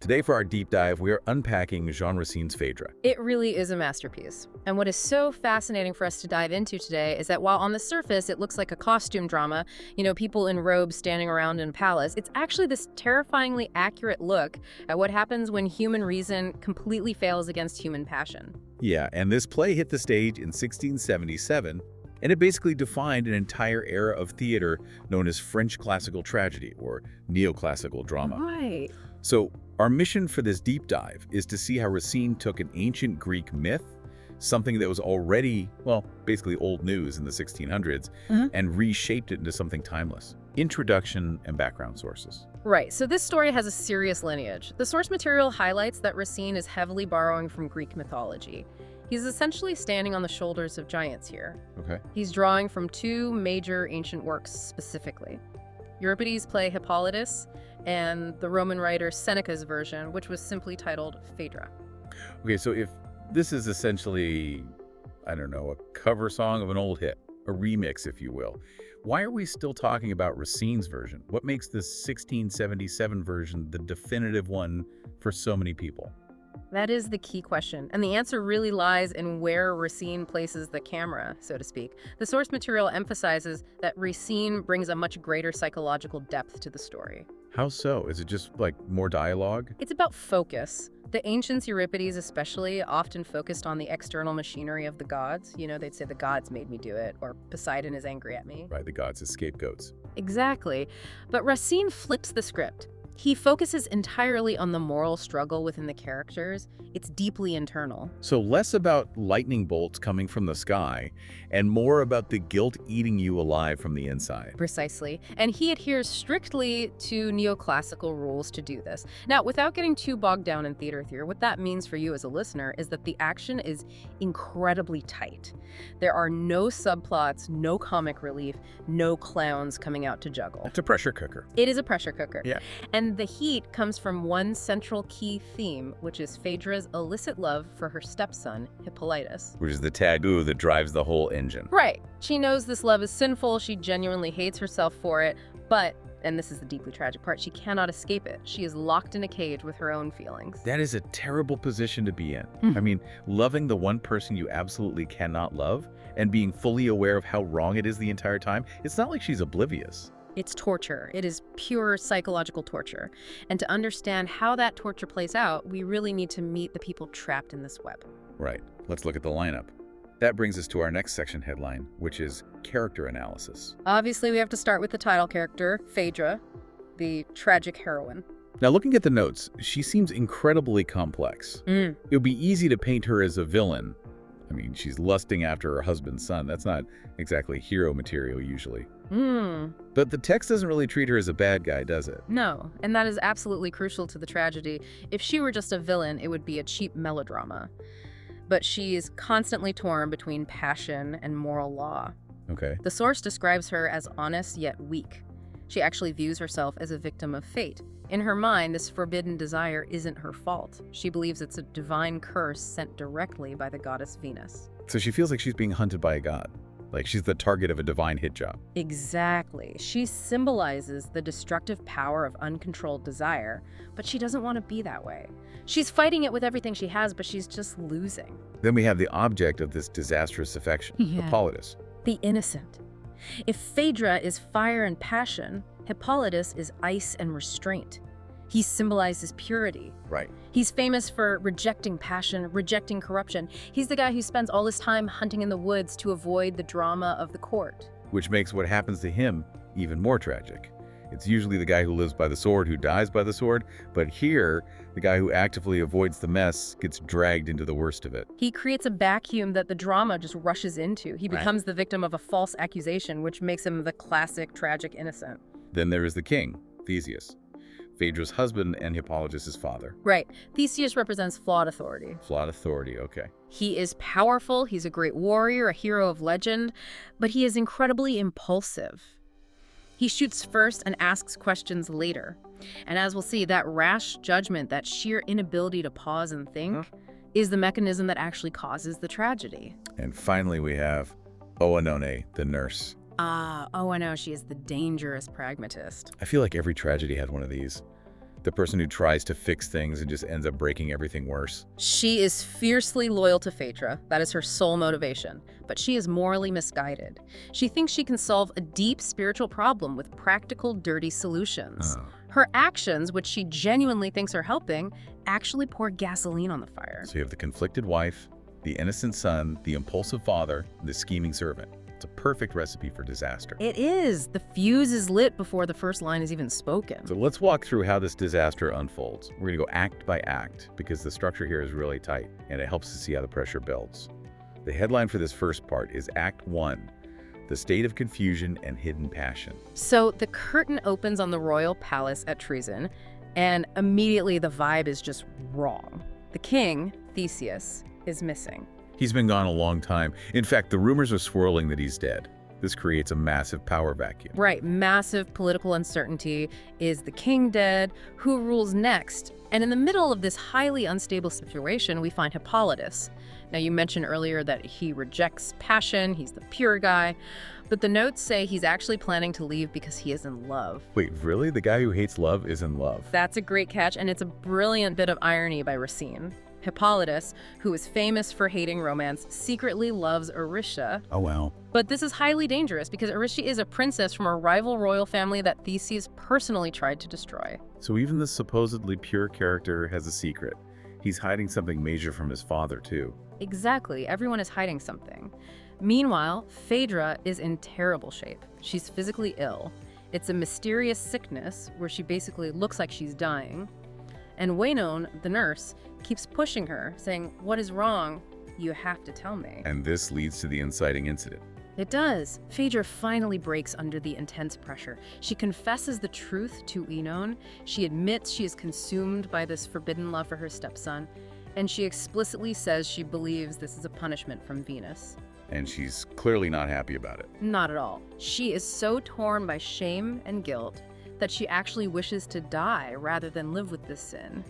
Today for our deep dive, we are unpacking Jean Racine's Phaedra. It really is a masterpiece. And what is so fascinating for us to dive into today is that while on the surface it looks like a costume drama, people in robes standing around in a palace, it's actually this terrifyingly accurate look at what happens when human reason completely fails against human passion. Yeah, and this play hit the stage in 1677, and it basically defined an entire era of theater known as French classical tragedy, or neoclassical drama. Right. So, our mission for this deep dive is to see how Racine took an ancient Greek myth, something that was already, well, basically old news in the 1600s, and reshaped it into something timeless. Introduction and background sources. Right, so this story has a serious lineage. The source material highlights that Racine is heavily borrowing from Greek mythology. He's essentially standing on the shoulders of giants here. Okay. He's drawing from two major ancient works specifically. Euripides' play Hippolytus, and the Roman writer Seneca's version, which was simply titled Phaedra. Okay, so if this is essentially, I don't know, a cover song of an old hit, a remix, if you will, why are we still talking about Racine's version? What makes this 1677 version the definitive one for so many people? That is the key question, and the answer really lies in where Racine places the camera, so to speak. The source material emphasizes that Racine brings a much greater psychological depth to the story. How so? Is it just like more dialogue? It's about focus. The ancients, Euripides especially, often focused on the external machinery of the gods. They'd say the gods made me do it, or Poseidon is angry at me. Right, the gods as scapegoats. Exactly. But Racine flips the script. He focuses entirely on the moral struggle within the characters. It's deeply internal. So less about lightning bolts coming from the sky and more about the guilt eating you alive from the inside. Precisely. And he adheres strictly to neoclassical rules to do this. Now, without getting too bogged down in theater theory, what that means for you as a listener is that the action is incredibly tight. There are no subplots, no comic relief, no clowns coming out to juggle. It's a pressure cooker. It is a pressure cooker. Yeah. And the heat comes from one central key theme, which is Phaedra's illicit love for her stepson, Hippolytus. Which is the taboo that drives the whole engine. Right. She knows this love is sinful, she genuinely hates herself for it, but, and this is the deeply tragic part, she cannot escape it. She is locked in a cage with her own feelings. That is a terrible position to be in. I mean, loving the one person you absolutely cannot love and being fully aware of how wrong it is the entire time, it's not like she's oblivious. It's torture. It is pure psychological torture. And to understand how that torture plays out, we really need to meet the people trapped in this web. Right. Let's look at the lineup. That brings us to our next section headline, which is character analysis. Obviously, we have to start with the title character, Phaedra, the tragic heroine. Now, looking at the notes, she seems incredibly complex. It would be easy to paint her as a villain. I mean, she's lusting after her husband's son. That's not exactly hero material usually. But the text doesn't really treat her as a bad guy, does it? No, and that is absolutely crucial to the tragedy. If she were just a villain, it would be a cheap melodrama. But she is constantly torn between passion and moral law. Okay. The source describes her as honest yet weak. She actually views herself as a victim of fate. In her mind, this forbidden desire isn't her fault. She believes it's a divine curse sent directly by the goddess Venus. So she feels like she's being hunted by a god. Like she's the target of a divine hit job. Exactly. She symbolizes the destructive power of uncontrolled desire, but she doesn't want to be that way. She's fighting it with everything she has, but she's just losing. Then we have the object of this disastrous affection, Hippolytus. The innocent. If Phaedra is fire and passion, Hippolytus is ice and restraint. He symbolizes purity. Right. He's famous for rejecting passion, rejecting corruption. He's the guy who spends all his time hunting in the woods to avoid the drama of the court. Which makes what happens to him even more tragic. It's usually the guy who lives by the sword who dies by the sword, but here, the guy who actively avoids the mess gets dragged into the worst of it. He creates a vacuum that the drama just rushes into. He becomes the victim of a false accusation, which makes him the classic tragic innocent. Then there is the king, Theseus, Phaedra's husband and Hippolytus' father. Right. Theseus represents flawed authority. Flawed authority, okay. He is powerful, he's a great warrior, a hero of legend, but he is incredibly impulsive. He shoots first and asks questions later. And as we'll see, that rash judgment, that sheer inability to pause and think, is the mechanism that actually causes the tragedy. And finally we have Oenone, the nurse. Oh, I know, she is the dangerous pragmatist. I feel like every tragedy had one of these. The person who tries to fix things and just ends up breaking everything worse. She is fiercely loyal to Phaedra. That is her sole motivation. But she is morally misguided. She thinks she can solve a deep spiritual problem with practical, dirty solutions. Oh. Her actions, which she genuinely thinks are helping, actually pour gasoline on the fire. So you have the conflicted wife, the innocent son, the impulsive father, and the scheming servant. It's a perfect recipe for disaster. It is. The fuse is lit before the first line is even spoken. So let's walk through how this disaster unfolds. We're going to go act by act because the structure here is really tight and it helps to see how the pressure builds. The headline for this first part is Act 1, The State of Confusion and Hidden Passion. So the curtain opens on the royal palace at Racine, and immediately the vibe is just wrong. The king, Theseus, is missing. He's been gone a long time. In fact, the rumors are swirling that he's dead. This creates a massive power vacuum. Right, massive political uncertainty. Is the king dead? Who rules next? And in the middle of this highly unstable situation, we find Hippolytus. Now, you mentioned earlier that he rejects passion, he's the pure guy, but the notes say he's actually planning to leave because he is in love. Wait, really? The guy who hates love is in love? That's a great catch, and it's a brilliant bit of irony by Racine. Hippolytus, who is famous for hating romance, secretly loves Aricia. Oh, wow. But this is highly dangerous because Aricia is a princess from a rival royal family that Theseus personally tried to destroy. So even the supposedly pure character has a secret. He's hiding something major from his father, too. Exactly. Everyone is hiding something. Meanwhile, Phaedra is in terrible shape. She's physically ill. It's a mysterious sickness where she basically looks like she's dying. And Waynone, the nurse, keeps pushing her, saying, "What is wrong? You have to tell me." And this leads to the inciting incident. It does. Phaedra finally breaks under the intense pressure. She confesses the truth to Waynone. She admits she is consumed by this forbidden love for her stepson. And she explicitly says she believes this is a punishment from Venus. And she's clearly not happy about it. Not at all. She is so torn by shame and guilt that she actually wishes to die rather than live with this sin.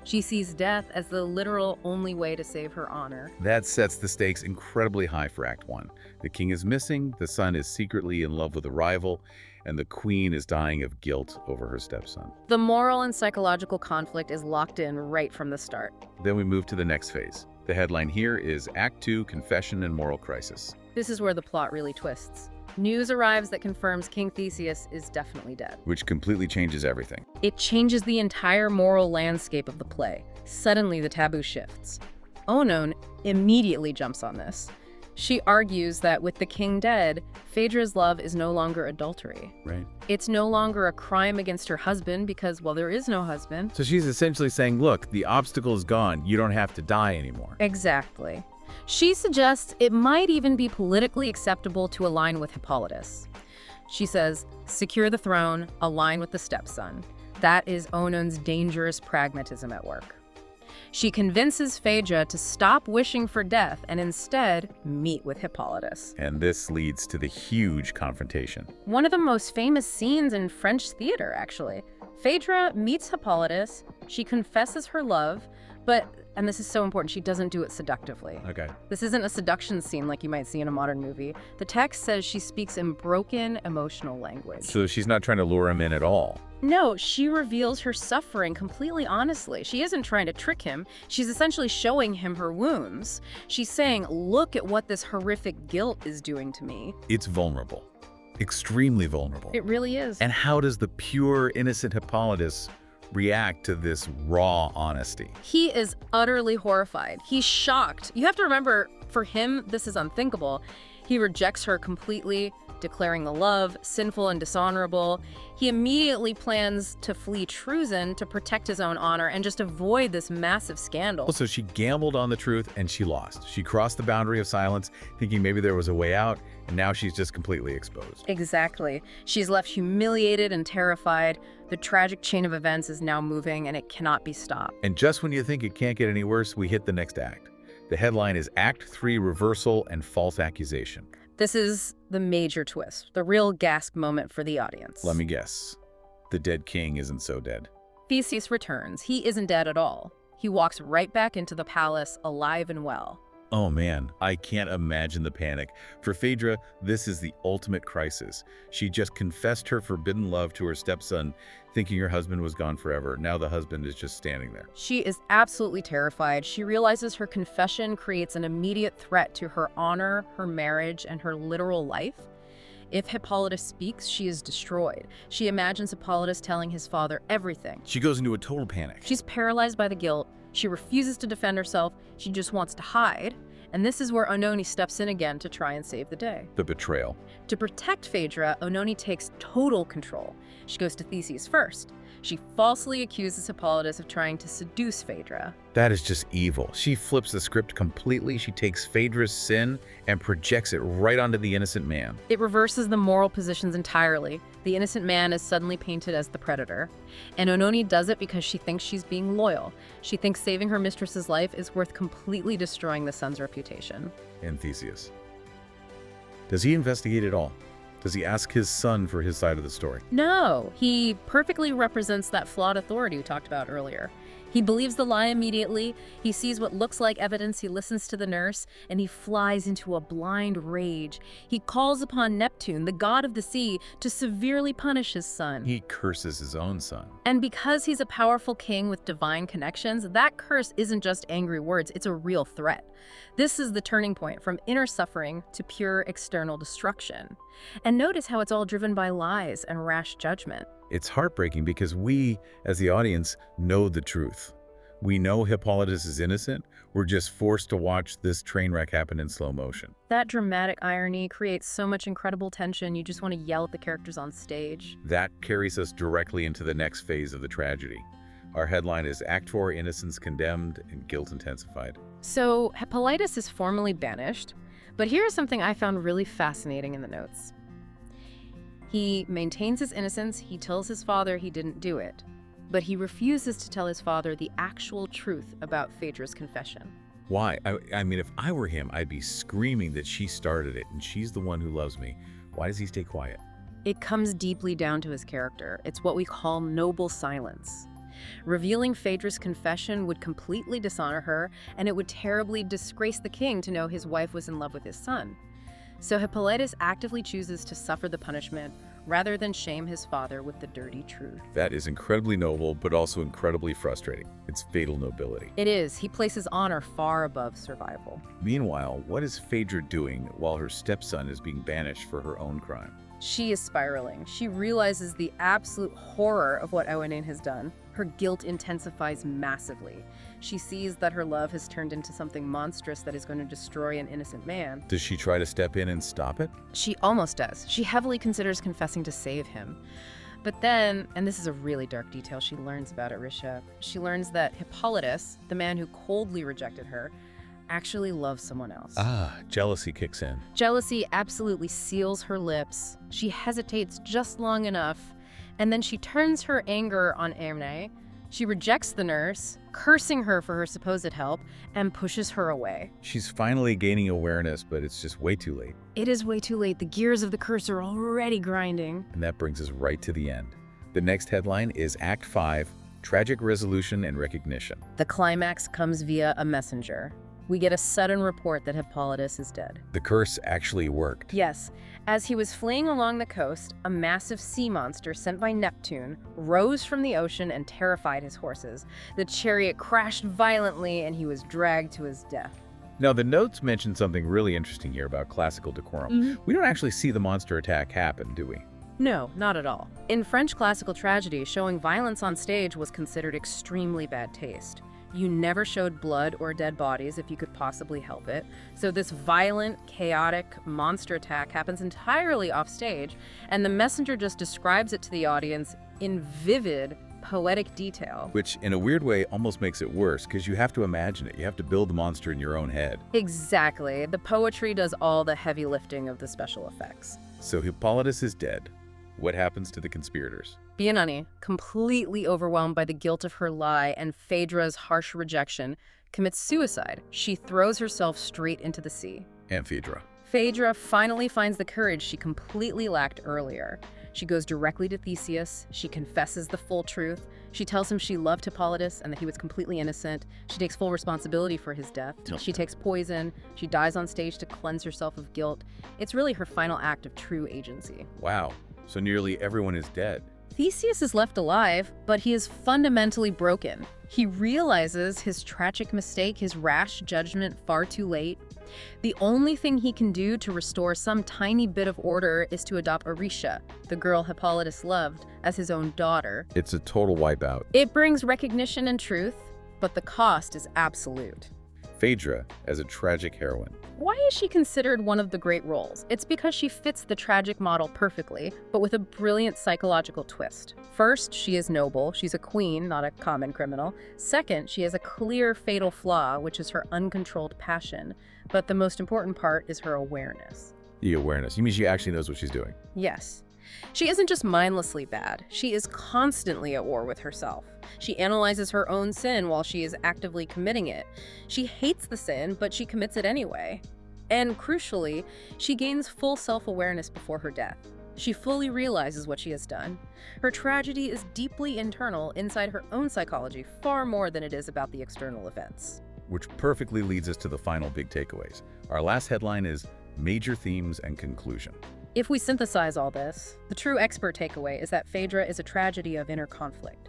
She sees death as the literal only way to save her honor. That sets the stakes incredibly high for Act 1. The king is missing, the son is secretly in love with a rival, and the queen is dying of guilt over her stepson. The moral and psychological conflict is locked in right from the start. Then we move to the next phase. The headline here is Act 2, Confession and Moral Crisis. This is where the plot really twists. News arrives that confirms King Theseus is definitely dead. Which completely changes everything. It changes the entire moral landscape of the play. Suddenly, the taboo shifts. Waynone immediately jumps on this. She argues that with the king dead, Phaedra's love is no longer adultery. Right. It's no longer a crime against her husband because, well, there is no husband. So she's essentially saying, look, the obstacle is gone. You don't have to die anymore. Exactly. She suggests it might even be politically acceptable to align with Hippolytus. She says, secure the throne, align with the stepson. That is Waynone's dangerous pragmatism at work. She convinces Phaedra to stop wishing for death and instead meet with Hippolytus. And this leads to the huge confrontation. One of the most famous scenes in French theater, actually. Phaedra meets Hippolytus, she confesses her love, but, and this is so important, she doesn't do it seductively. Okay. This isn't a seduction scene like you might see in a modern movie. The text says she speaks in broken, emotional language. So she's not trying to lure him in at all. No, she reveals her suffering completely honestly. She isn't trying to trick him. She's essentially showing him her wounds. She's saying, look at what this horrific guilt is doing to me. It's vulnerable. Extremely vulnerable. It really is. And how does the pure, innocent Hippolytus react to this raw honesty? He is utterly horrified. He's shocked. You have to remember, for him, this is unthinkable. He rejects her completely, declaring the love sinful and dishonorable. He immediately plans to flee Racine to protect his own honor and just avoid this massive scandal. So she gambled on the truth and she lost. She crossed the boundary of silence, thinking maybe there was a way out, and now she's just completely exposed. Exactly. She's left humiliated and terrified. The tragic chain of events is now moving and it cannot be stopped. And just when you think it can't get any worse, we hit the next act. The headline is Act 3, Reversal and False Accusation. This is the major twist, the real gasp moment for the audience. Let me guess. The dead king isn't so dead. Theseus returns. He isn't dead at all. He walks right back into the palace, alive and well. Oh man, I can't imagine the panic. For Phaedra, this is the ultimate crisis. She just confessed her forbidden love to her stepson, thinking her husband was gone forever. Now the husband is just standing there. She is absolutely terrified. She realizes her confession creates an immediate threat to her honor, her marriage, and her literal life. If Hippolytus speaks, she is destroyed. She imagines Hippolytus telling his father everything. She goes into a total panic. She's paralyzed by the guilt. She refuses to defend herself. She just wants to hide. And this is where Oenone steps in again to try and save the day. The betrayal. To protect Phaedra, Oenone takes total control. She goes to Theseus first. She falsely accuses Hippolytus of trying to seduce Phaedra. That is just evil. She flips the script completely. She takes Phaedra's sin and projects it right onto the innocent man. It reverses the moral positions entirely. The innocent man is suddenly painted as the predator. And Oenone does it because she thinks she's being loyal. She thinks saving her mistress's life is worth completely destroying the son's reputation. And Theseus. Does he investigate it all? Does he ask his son for his side of the story? No, he perfectly represents that flawed authority we talked about earlier. He believes the lie immediately, he sees what looks like evidence, he listens to the nurse, and he flies into a blind rage. He calls upon Neptune, the god of the sea, to severely punish his son. He curses his own son. And because he's a powerful king with divine connections, that curse isn't just angry words, it's a real threat. This is the turning point from inner suffering to pure external destruction. And notice how it's all driven by lies and rash judgment. It's heartbreaking because we, as the audience, know the truth. We know Hippolytus is innocent. We're just forced to watch this train wreck happen in slow motion. That dramatic irony creates so much incredible tension, you just want to yell at the characters on stage. That carries us directly into the next phase of the tragedy. Our headline is Act 4, Innocence Condemned and Guilt Intensified. So Hippolytus is formally banished, but here's something I found really fascinating in the notes. He maintains his innocence, he tells his father he didn't do it, but he refuses to tell his father the actual truth about Phaedra's confession. Why? I mean, if I were him, I'd be screaming that she started it and she's the one who loves me. Why does he stay quiet? It comes deeply down to his character. It's what we call noble silence. Revealing Phaedra's confession would completely dishonor her, and it would terribly disgrace the king to know his wife was in love with his son. So Hippolytus actively chooses to suffer the punishment rather than shame his father with the dirty truth. That is incredibly noble, but also incredibly frustrating. It's fatal nobility. It is. He places honor far above survival. Meanwhile, what is Phaedra doing while her stepson is being banished for her own crime? She is spiraling. She realizes the absolute horror of what Oenone has done. Her guilt intensifies massively. She sees that her love has turned into something monstrous that is going to destroy an innocent man. Does she try to step in and stop it? She almost does. She heavily considers confessing to save him. But then, and this is a really dark detail she learns about Risha, she learns that Hippolytus, the man who coldly rejected her, actually loves someone else. Jealousy kicks in. Jealousy absolutely seals her lips. She hesitates just long enough, and then she turns her anger on Oenone. She rejects the nurse, cursing her for her supposed help, and pushes her away. She's finally gaining awareness, but it's just way too late. It is way too late. The gears of the curse are already grinding. And that brings us right to the end. The next headline is Act 5, Tragic Resolution and Recognition. The climax comes via a messenger. We get a sudden report that Hippolytus is dead. The curse actually worked. Yes. As he was fleeing along the coast, a massive sea monster sent by Neptune rose from the ocean and terrified his horses. The chariot crashed violently and he was dragged to his death. Now, the notes mention something really interesting here about classical decorum. We don't actually see the monster attack happen, do we? No, not at all. In French classical tragedy, showing violence on stage was considered extremely bad taste. You never showed blood or dead bodies if you could possibly help it. So this violent, chaotic monster attack happens entirely off stage, and the messenger just describes it to the audience in vivid, poetic detail. Which, in a weird way, almost makes it worse, because you have to imagine it. You have to build the monster in your own head. Exactly. The poetry does all the heavy lifting of the special effects. So Hippolytus is dead. What happens to the conspirators? Oenone, completely overwhelmed by the guilt of her lie and Phaedra's harsh rejection, commits suicide. She throws herself straight into the sea. And Phaedra. Phaedra finally finds the courage she completely lacked earlier. She goes directly to Theseus. She confesses the full truth. She tells him she loved Hippolytus and that he was completely innocent. She takes full responsibility for his death. She takes poison. She dies on stage to cleanse herself of guilt. It's really her final act of true agency. Wow. So nearly everyone is dead. Theseus is left alive, but he is fundamentally broken. He realizes his tragic mistake, his rash judgment far too late. The only thing he can do to restore some tiny bit of order is to adopt Aricia, the girl Hippolytus loved, as his own daughter. It's a total wipeout. It brings recognition and truth, but the cost is absolute. Phaedra as a tragic heroine. Why is she considered one of the great roles? It's because she fits the tragic model perfectly, but with a brilliant psychological twist. First, she is noble. She's a queen, not a common criminal. Second, she has a clear fatal flaw, which is her uncontrolled passion. But the most important part is her awareness. The awareness. You mean she actually knows what she's doing? Yes. She isn't just mindlessly bad. She is constantly at war with herself. She analyzes her own sin while she is actively committing it. She hates the sin, but she commits it anyway. And crucially, she gains full self-awareness before her death. She fully realizes what she has done. Her tragedy is deeply internal inside her own psychology, far more than it is about the external events. Which perfectly leads us to the final big takeaways. Our last headline is Major Themes and Conclusion. If we synthesize all this, the true expert takeaway is that Phaedra is a tragedy of inner conflict.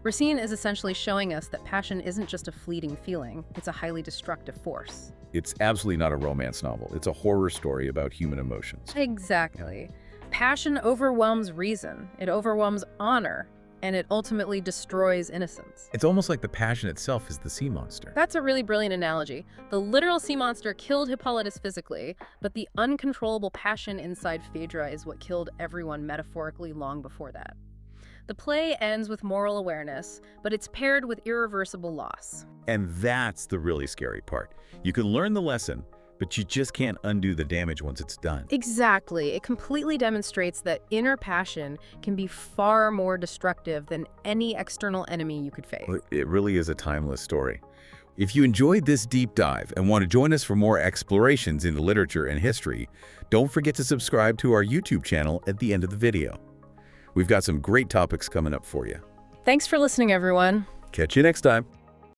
Racine is essentially showing us that passion isn't just a fleeting feeling, it's a highly destructive force. It's absolutely not a romance novel. It's a horror story about human emotions. Exactly. Passion overwhelms reason, it overwhelms honor, and it ultimately destroys innocence. It's almost like the passion itself is the sea monster. That's a really brilliant analogy. The literal sea monster killed Hippolytus physically, but the uncontrollable passion inside Phaedra is what killed everyone metaphorically long before that. The play ends with moral awareness, but it's paired with irreversible loss. And that's the really scary part. You can learn the lesson, but you just can't undo the damage once it's done. Exactly. It completely demonstrates that inner passion can be far more destructive than any external enemy you could face. It really is a timeless story. If you enjoyed this deep dive and want to join us for more explorations into literature and history, don't forget to subscribe to our YouTube channel at the end of the video. We've got some great topics coming up for you. Thanks for listening, everyone. Catch you next time.